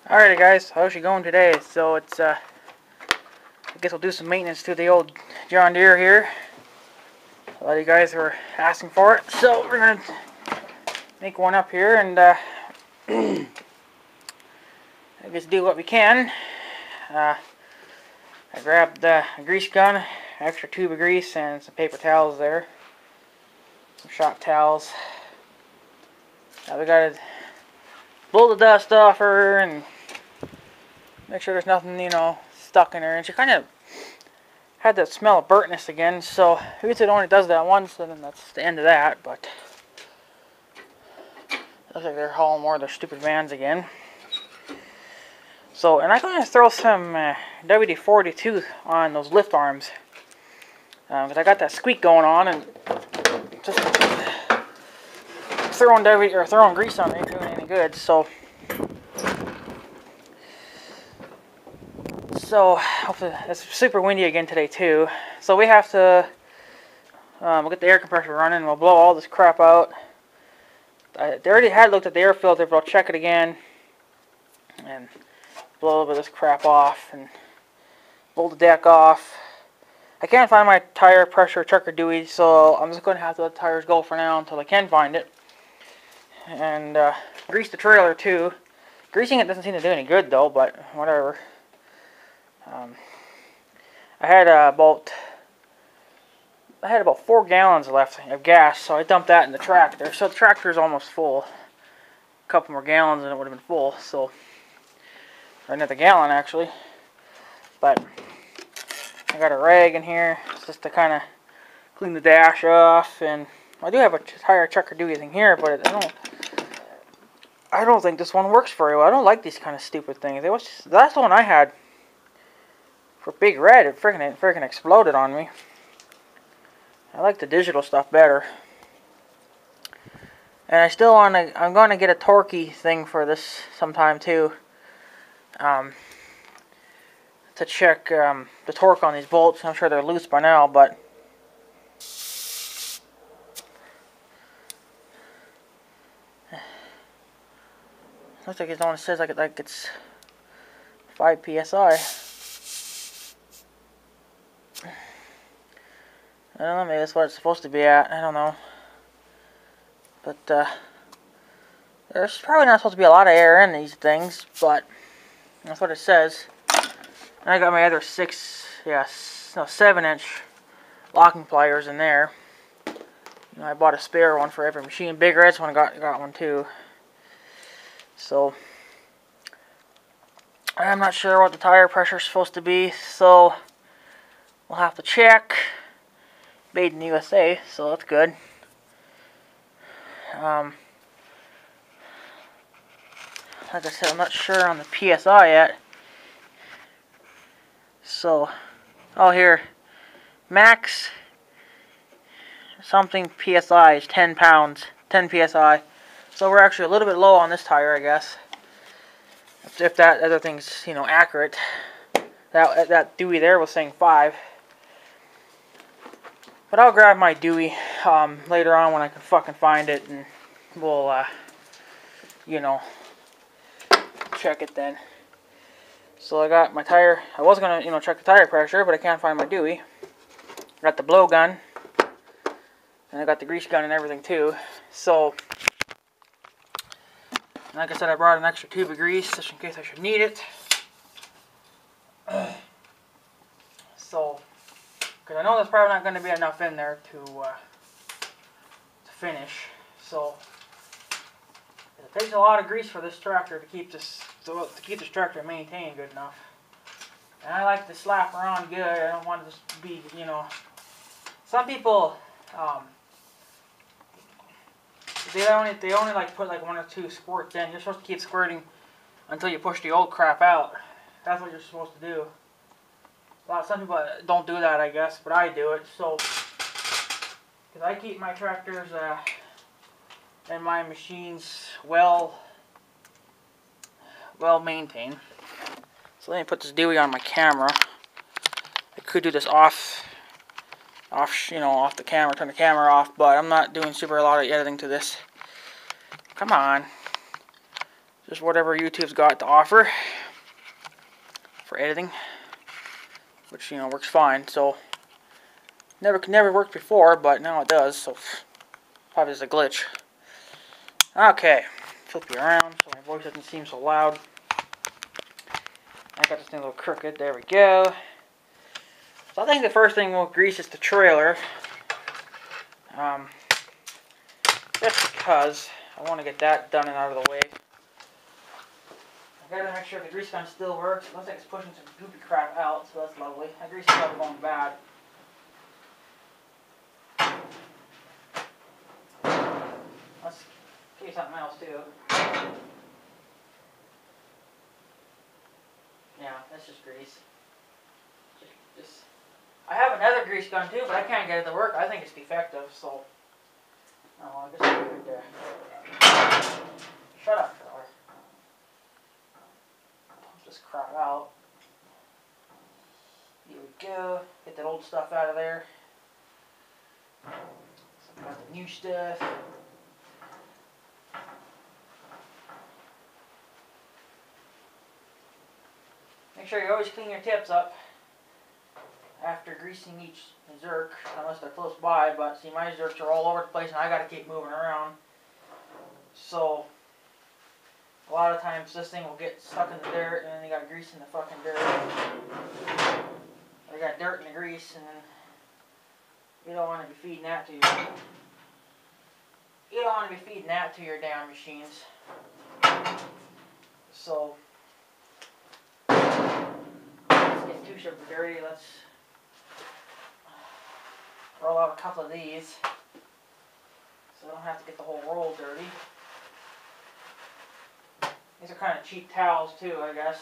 Alrighty guys, how's it going today? So it's I guess we'll do some maintenance to the old John Deere here. A lot of you guys were asking for it, so we're gonna make one up here and I guess do what we can. I grabbed a grease gun, extra tube of grease, and some paper towels there, some shop towels. We gotta blow the dust off her and make sure there's nothing, stuck in her. And she kind of had that smell of burntness again, so I guess it only does that once, and then that's the end of that. But it looks like they're hauling more of their stupid vans again. So, and I'm going to throw some WD-42 on those lift arms, because I got that squeak going on, and just throwing grease on it ain't doing any good. So hopefully it's super windy again today too. So we have to we'll get the air compressor running. We'll blow all this crap out. They already had looked at the air filter, but I'll check it again and blow a little bit of this crap off and blow the deck off. I can't find my tire pressure checker Dewey, so I'm just going to have to let the tires go for now until I can find it. And grease the trailer too. Greasing it doesn't seem to do any good though, but whatever. I had about 4 gallons left of gas, so I dumped that in the tractor. So the tractor's almost full. A couple more gallons and it would have been full. So, or another gallon actually. But I got a rag in here just to kind of clean the dash off, and I do have a tire checker Dewey thing here, but I don't think this one works very well. I don't like these kind of stupid things. The last one I had for Big Red, it freaking exploded on me. I like the digital stuff better. And I'm going to get a torquey thing for this sometime too. To check the torque on these bolts. I'm sure they're loose by now, but looks like it's only says like it's 5 psi. I don't know, maybe that's what it's supposed to be at. I don't know. But there's probably not supposed to be a lot of air in these things, but that's what it says. And I got my other 7-inch locking pliers in there. I bought a spare one for every machine. Big Red's one got one too. So I'm not sure what the tire pressure is supposed to be, so we'll have to check. Made in the USA, so that's good. Like I said, I'm not sure on the PSI yet. So, here, max something PSI is 10 pounds, 10 PSI. So we're actually a little bit low on this tire, I guess. If that other thing's, accurate. That Dewey there was saying 5. But I'll grab my Dewey later on when I can fucking find it, and we'll, check it then. So I got my tire. I was going to, check the tire pressure, but I can't find my Dewey. Got the blow gun. And I got the grease gun and everything too. So, like I said, I brought an extra tube of grease just in case I should need it. So, because I know there's probably not going to be enough in there to finish. So it takes a lot of grease for this tractor to keep this tractor maintained good enough. And I like to slap her on good. I don't want it to be, some people they only like put like 1 or 2 squirts in. You're supposed to keep squirting until you push the old crap out. That's what you're supposed to do. Some people don't do that, I guess, but I do it. So, because I keep my tractors and my machines well maintained. So let me put this Dewey on my camera. I could do this off the camera, turn the camera off, but I'm not doing a lot of editing to this. Come on. Just whatever YouTube's got to offer for editing, which, you know, works fine. So never worked before, but now it does. So probably just a glitch. Okay, flip you around so my voice doesn't seem so loud. I got this thing a little crooked. There we go. So I think the first thing we'll grease is the trailer. Just because I want to get that done and out of the way. I gotta make sure the grease gun still works. It looks like it's pushing some goopy crap out, so that's lovely. That grease is probably going bad. Let's give you something else too. Yeah, that's just grease. Just I have another grease gun too, but I can't get it to work. I think it's defective, so. Oh, I guess I could. Shut up, fella. Pump this crap out. Here we go. Get that old stuff out of there. So got the new stuff. Make sure you always clean your tips up after greasing each zerk, unless they're close by. But see, my zerks are all over the place and I gotta keep moving around. So a lot of times this thing will get stuck in the dirt and then you got grease in the fucking dirt. Or you got dirt in the grease, and then you don't want to be feeding that to your damn machines. So let's get too super dirty. Let's roll out a couple of these so I don't have to get the whole roll dirty. These are kind of cheap towels too, I guess.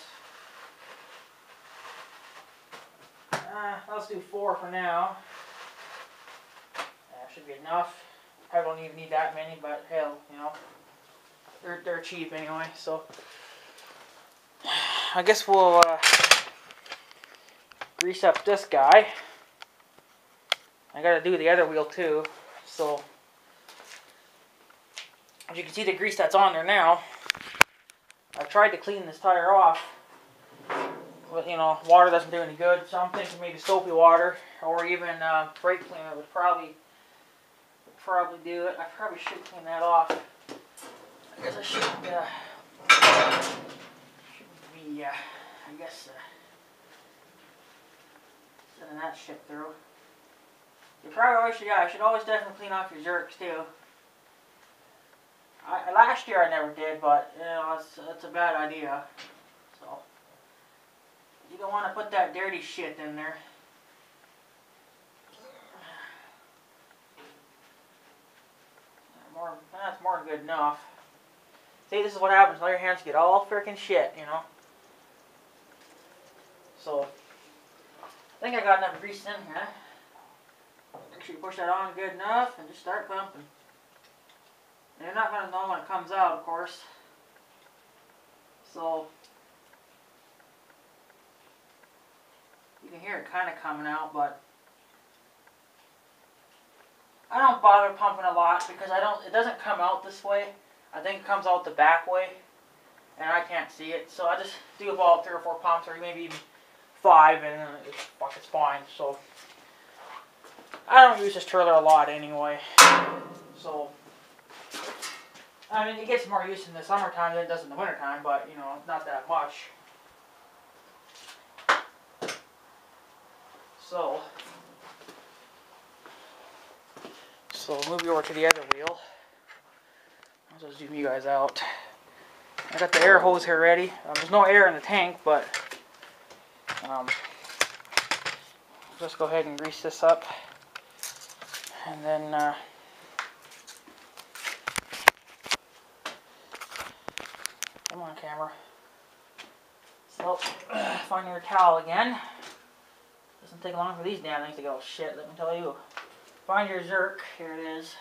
Let's do 4 for now. That should be enough. Probably don't even need that many, but hell, you know, they're cheap anyway. So I guess we'll grease up this guy. I gotta do the other wheel too. So as you can see, the grease that's on there now. I've tried to clean this tire off, but you know, water doesn't do any good. So I'm thinking maybe soapy water or even brake cleaner would probably do it. I probably should clean that off. I guess I shouldn't be, I guess, sending that shit through. You probably always should, yeah, I should always definitely clean off your zerks too. Last year I never did, but you know, it's a bad idea. So you don't want to put that dirty shit in there. That's more than good enough. See, this is what happens. All your hands get all freaking shit, you know. So I think I got enough grease in here. Make sure you push that on good enough and just start pumping. And you're not going to know when it comes out, of course. So you can hear it kind of coming out, but I don't bother pumping a lot because it doesn't come out this way. I think it comes out the back way, and I can't see it. So I just do about 3 or 4 pumps, or maybe even 5, and it's fine. So I don't use this trailer a lot anyway. So I mean, it gets more use in the summertime than it does in the wintertime, but you know, not that much. So move you over to the other wheel. I'll just zoom you guys out. I got the air hose here ready. There's no air in the tank, but just go ahead and grease this up, and then come on, camera. So find your towel again. Doesn't take long for these damn things to go shit, let me tell you. Find your zerk. Here it is.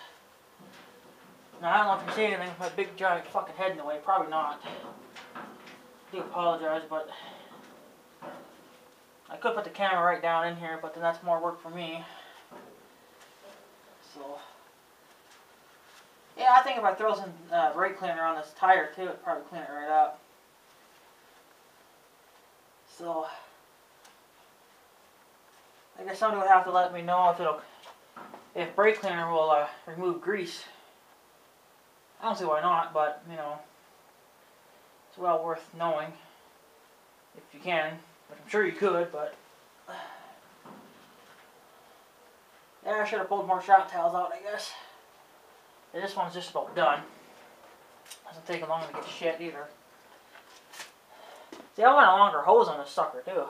Now, I don't know if you can see anything with my big giant fucking head in the way. Probably not. I do apologize, but I could put the camera right down in here, but then that's more work for me. So Yeah, I think if I throw some brake cleaner on this tire too, it'd probably clean it right up. So, I guess somebody would have to let me know if brake cleaner will remove grease. I don't see why not, but you know, it's well worth knowing if you can. But I'm sure you could, but yeah, I should have pulled more shot tails out, I guess. Yeah, this one's just about done. Doesn't take long to get shit either. See, I want a longer hose on this sucker too.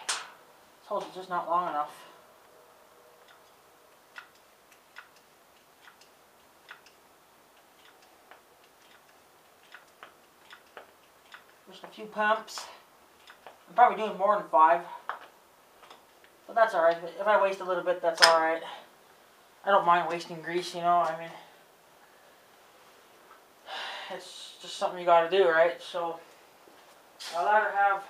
This hose is just not long enough. Just a few pumps. I'm probably doing more than 5. But that's alright. If I waste a little bit, that's alright. I don't mind wasting grease, you know. I mean, it's just something you gotta do, right? So, I'd rather have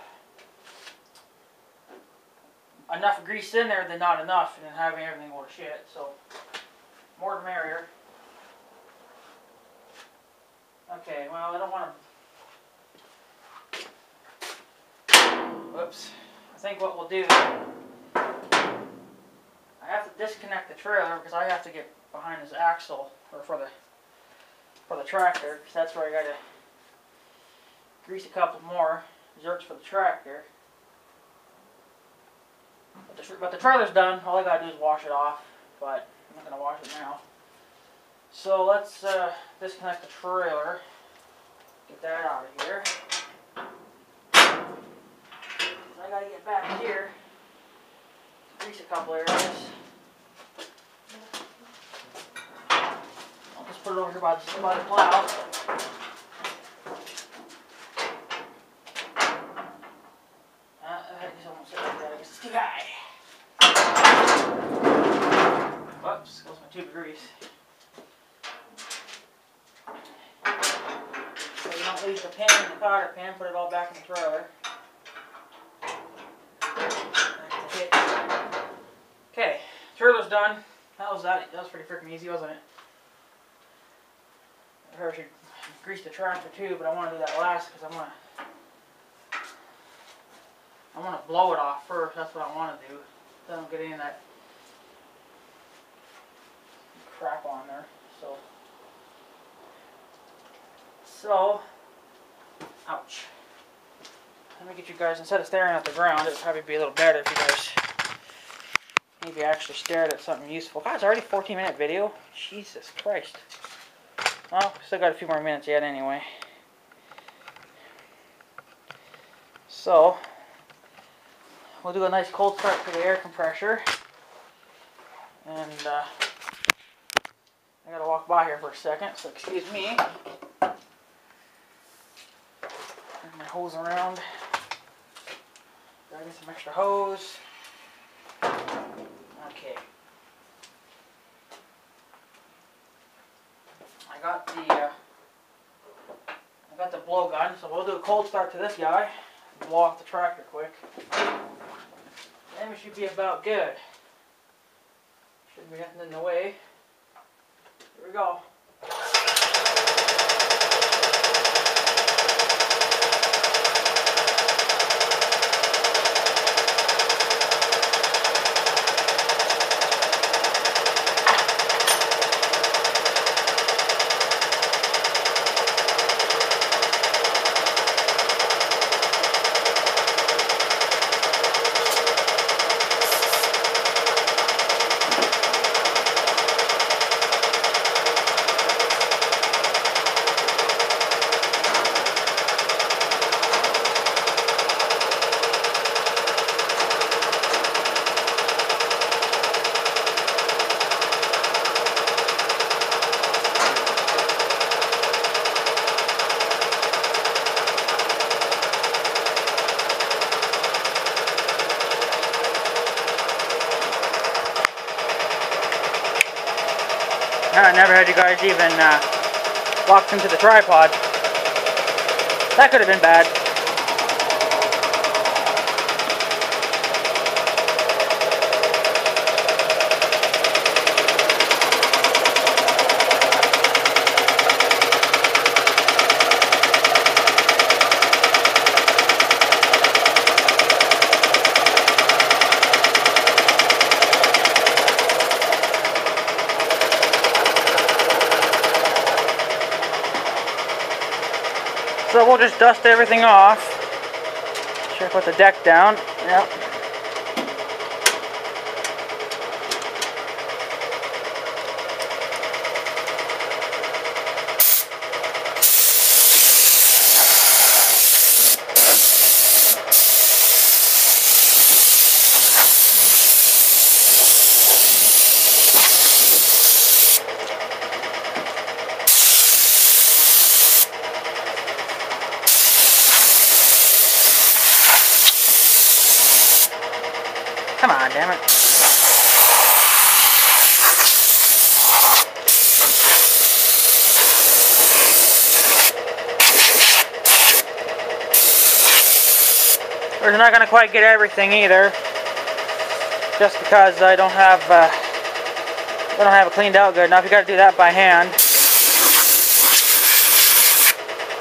enough grease in there than not enough and then having everything go to shit. So, more the merrier. Okay, well, I don't want to... Whoops. I think what we'll do... I have to disconnect the trailer because I have to get behind this axle or for the tractor, because that's where I gotta grease a couple more zerks for the tractor. But the trailer's done. All I gotta do is wash it off, but I'm not gonna wash it now. So let's disconnect the trailer. Get that out of here. I gotta get back here. Grease a couple areas. I'll just put it over here by the plow. It's almost there. I guess it's too high. Whoops, goes my tube of grease. So you don't leave the pan in the cotter pan, put it all back in the trailer. Okay, trailer's done. That was pretty freaking easy, wasn't it? I heard I should grease the tractor too, but I want to do that last because I want to blow it off first. That's what I want to do. So I don't get any of that crap on there. So, ouch. Let me get you guys, instead of staring at the ground, it would probably be a little better if you guys maybe actually stared at something useful. God, it's already a 14-minute video. Jesus Christ. Well, still got a few more minutes yet anyway. So, we'll do a nice cold start for the air compressor. And I gotta walk by here for a second, so excuse me. Turn my hose around. Grabbing some extra hose. Okay. I got the blow gun, so we'll do a cold start to this guy. Blow off the tractor quick. Then we should be about good. Shouldn't be nothing in the way. Here we go. I never had you guys even walk into the tripod. That could have been bad. So we'll just dust everything off. Sure, put the deck down. Yep. Come on, damn it. We're not gonna quite get everything either, just because I don't have it cleaned out good enough. You gotta do that by hand.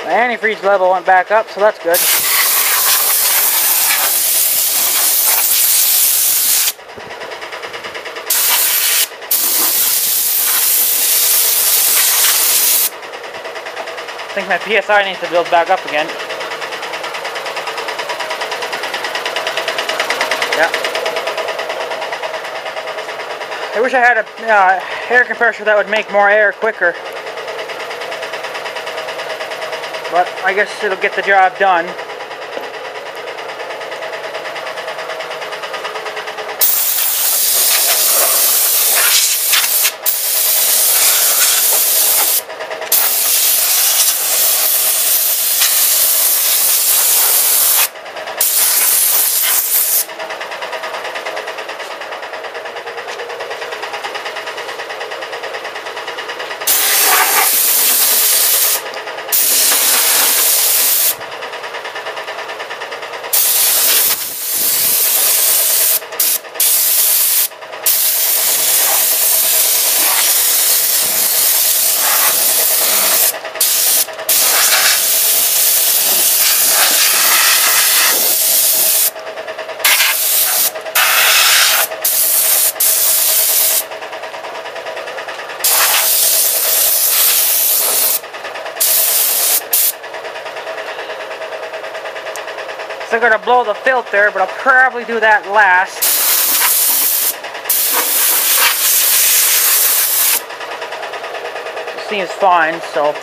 My antifreeze level went back up, so that's good. I think my PSI needs to build back up again. Yeah. I wish I had a air compressor that would make more air quicker. But I guess it'll get the job done. So I'm going to blow the filter, but I'll probably do that last. It seems fine, so.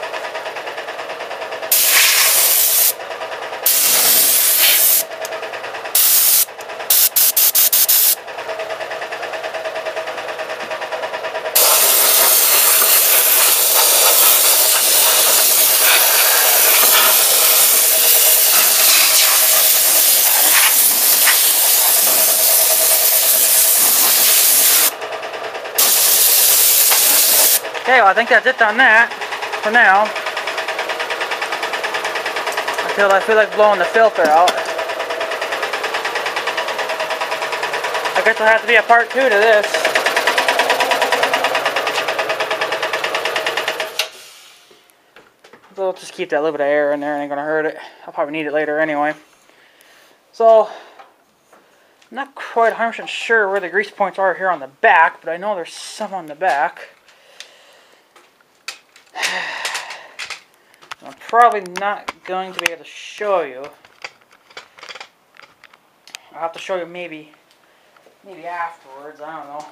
Okay, well I think that's it on that for now. Until I feel like blowing the filter out. I guess there'll have to be a part 2 to this. So we'll just keep that little bit of air in there, it ain't gonna hurt it. I'll probably need it later anyway. So, I'm not quite 100% sure where the grease points are here on the back, but I know there's some on the back. I'm probably not going to be able to show you. I'll have to show you maybe afterwards, I don't know.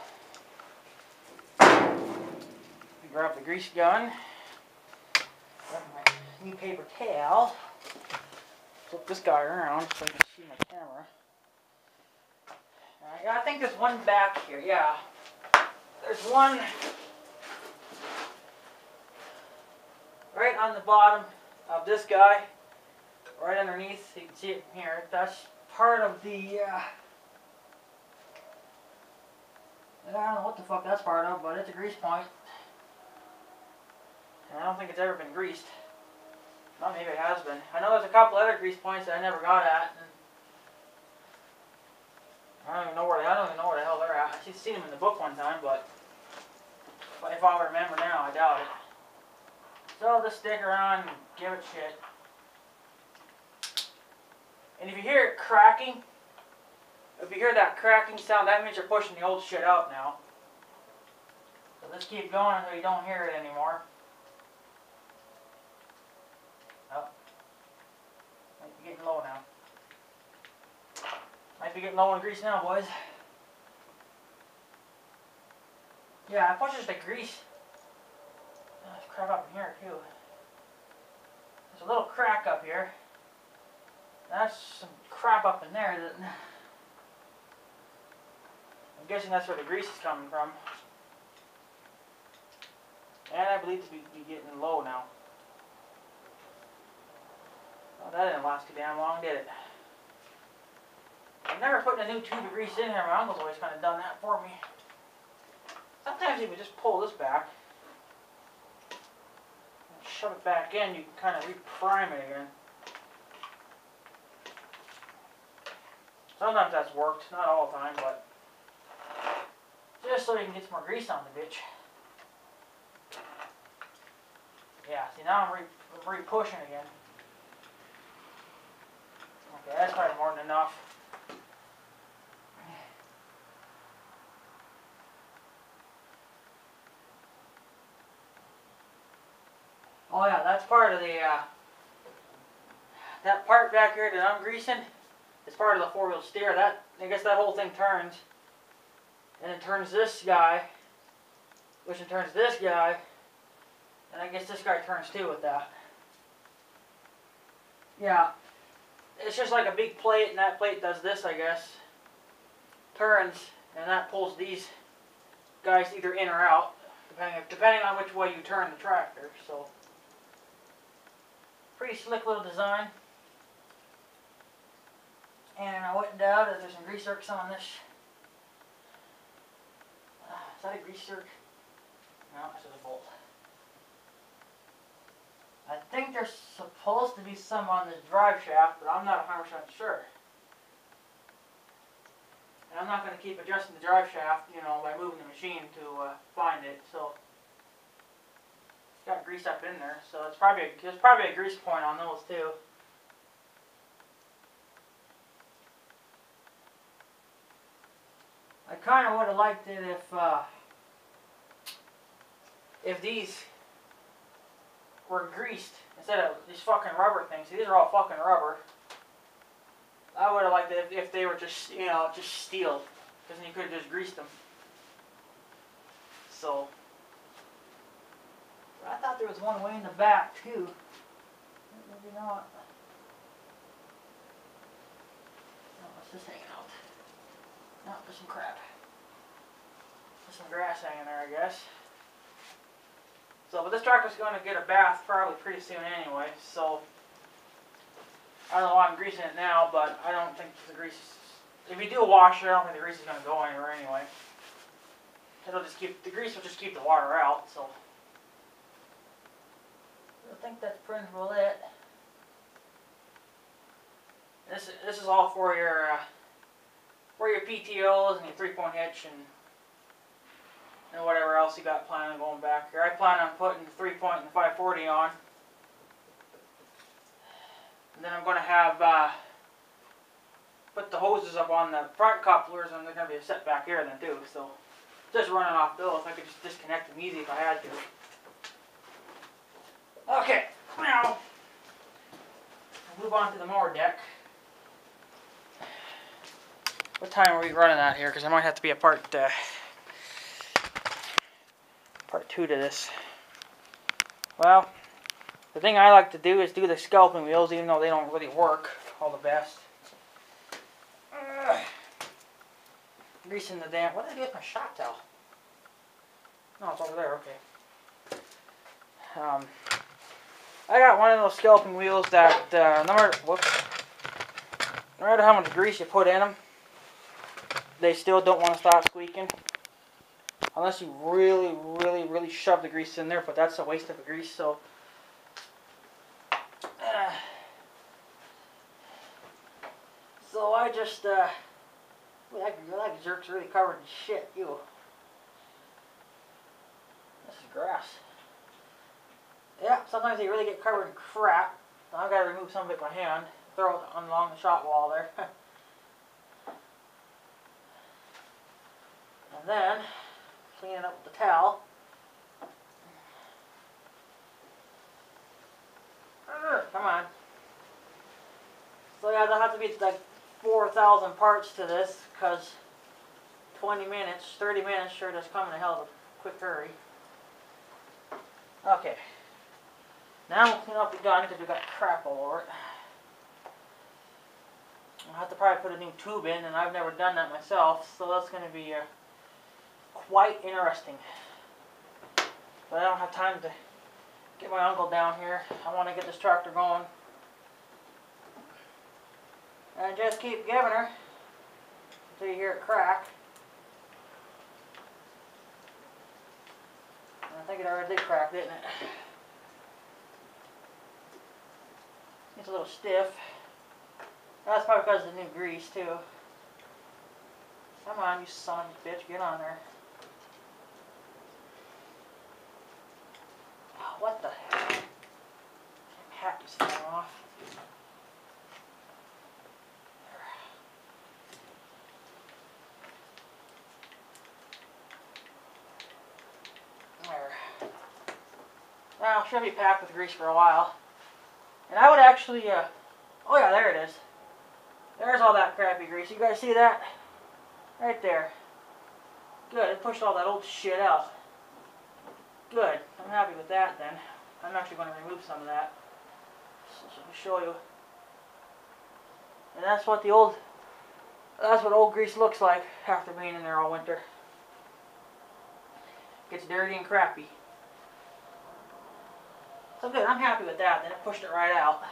Grab the grease gun. Grab my new paper towel. Flip this guy around so you can see my camera. I think there's one back here, yeah. There's one right on the bottom of this guy, right underneath. You can see it here. That's part of the, I don't know what the fuck that's part of, but it's a grease point. And I don't think it's ever been greased. Well, maybe it has been. I know there's a couple other grease points that I never got at. And I don't even know where the hell they're at. I've seen them in the book one time, but if I remember now, I doubt it. So just stick around and give it shit. And if you hear it cracking, if you hear that cracking sound, that means you're pushing the old shit out now. So let's keep going until you don't hear it anymore. Oh. be getting low on grease now, boys. Yeah, it pushes the grease. There's crap up in here too. There's a little crack up here. That's some crap up in there that I'm guessing that's where the grease is coming from. And I believe to be getting low now. Well, that didn't last too damn long, did it? I've never put a new tube of grease in here. My uncle's always kind of done that for me. Sometimes if you just pull this back and shove it back in, you can kind of reprime it again. Sometimes that's worked, not all the time, but just so you can get some more grease on the bitch. Yeah, see now I'm re-pushing again. Okay, that's probably more than enough. Oh yeah, that's part of the, that part back here that I'm greasing is part of the four-wheel steer. That, I guess that whole thing turns. And it turns this guy, which in turns this guy, and I guess this guy turns too with that. Yeah, it's just like a big plate, and that plate does this, I guess. Turns, and that pulls these guys either in or out, depending on which way you turn the tractor. So, pretty slick little design. And I went down, there's some grease zerks on this. Is that a grease zerk? No, it's just a bolt. I think there's supposed to be some on this drive shaft, but I'm not 100% sure. And I'm not going to keep adjusting the drive shaft, you know, by moving the machine to find it. So it's got grease up in there, so there's probably a grease point on those too. I kind of would have liked it if these were greased instead of these fucking rubber things. See, these are all fucking rubber. I would have liked it if they were just, you know, just steel, because then you could have just greased them. So, I thought there was one way in the back too. Maybe not. No, it's just hanging out. No, there's some crap. There's some grass hanging there, I guess. So, but this tractor's going to get a bath probably pretty soon anyway, so I don't know why I'm greasing it now, but I don't think the grease, if you do a wash it, I don't think the grease is going to go anywhere anyway. It'll just keep, the grease will just keep the water out, so I think that's pretty much it. This is all for your PTOs and your 3-point hitch and whatever else you got planned on going back here. I plan on putting the 3-point and the 540 on. And then I'm going to have put the hoses up on the front couplers, and they're going to be set back here then too. So just running off those, I could just disconnect them easy if I had to. Okay, now I'll move on to the mower deck. What time are we running at here? Because I might have to be a part 2 to this. Well, the thing I like to do is do the scalping wheels, even though they don't really work all the best. Greasing the damn. What did I do with my shop towel? No, it's over there. Okay. I got one of those scalping wheels that no matter how much grease you put in them, they still don't want to stop squeaking. Unless you really, really, really shove the grease in there, but that's a waste of the grease, so. So I just, that jerk's really covered in shit, ew. This is grass. Yeah, sometimes they really get covered in crap. So I've got to remove some of it by hand, throw it along the shop wall there. And then, clean it up with the towel. Come on. So yeah, they'll have to be like 4,000 parts to this, because 20 minutes, 30 minutes sure does come in a hell of a quick hurry. Okay. Now we'll clean up the gun because we got crap all over it. I'll have to probably put a new tube in, and I've never done that myself, so that's going to be quite interesting. But I don't have time to get my uncle down here. I want to get this tractor going. And just keep giving her until you hear it crack. And I think it already did crack, didn't it? It's a little stiff. That's probably because of the new grease, too. Come on, you son of a bitch, get on there. Oh, what the heck? Damn hat just fell off. There. Now, it should be packed with grease for a while. And I would actually, oh yeah, there it is. There's all that crappy grease. You guys see that? Right there. Good, it pushed all that old shit out. Good, I'm happy with that then. I'm actually going to remove some of that. So let me show you. And that's what old grease looks like after being in there all winter. Gets dirty and crappy. So good, I'm happy with that. Then it pushed it right out.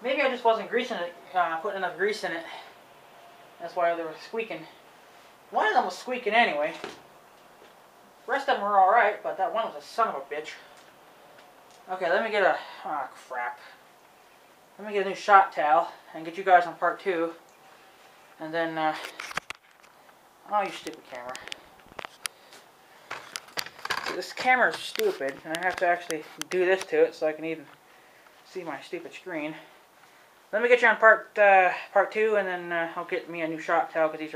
Maybe I just wasn't greasing it, putting enough grease in it. That's why they were squeaking. One of them was squeaking anyway. The rest of them were alright, but that one was a son of a bitch. Okay, let me get a... oh, crap. Let me get a new shot towel and get you guys on part 2. And then, oh, you stupid camera. This camera's stupid, and I have to actually do this to it so I can even see my stupid screen. Let me get you on part 2, and then I'll get me a new shot towel, because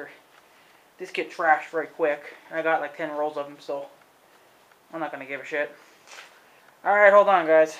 these get trashed very quick. I got like 10 rolls of them, so I'm not going to give a shit. Alright, hold on, guys.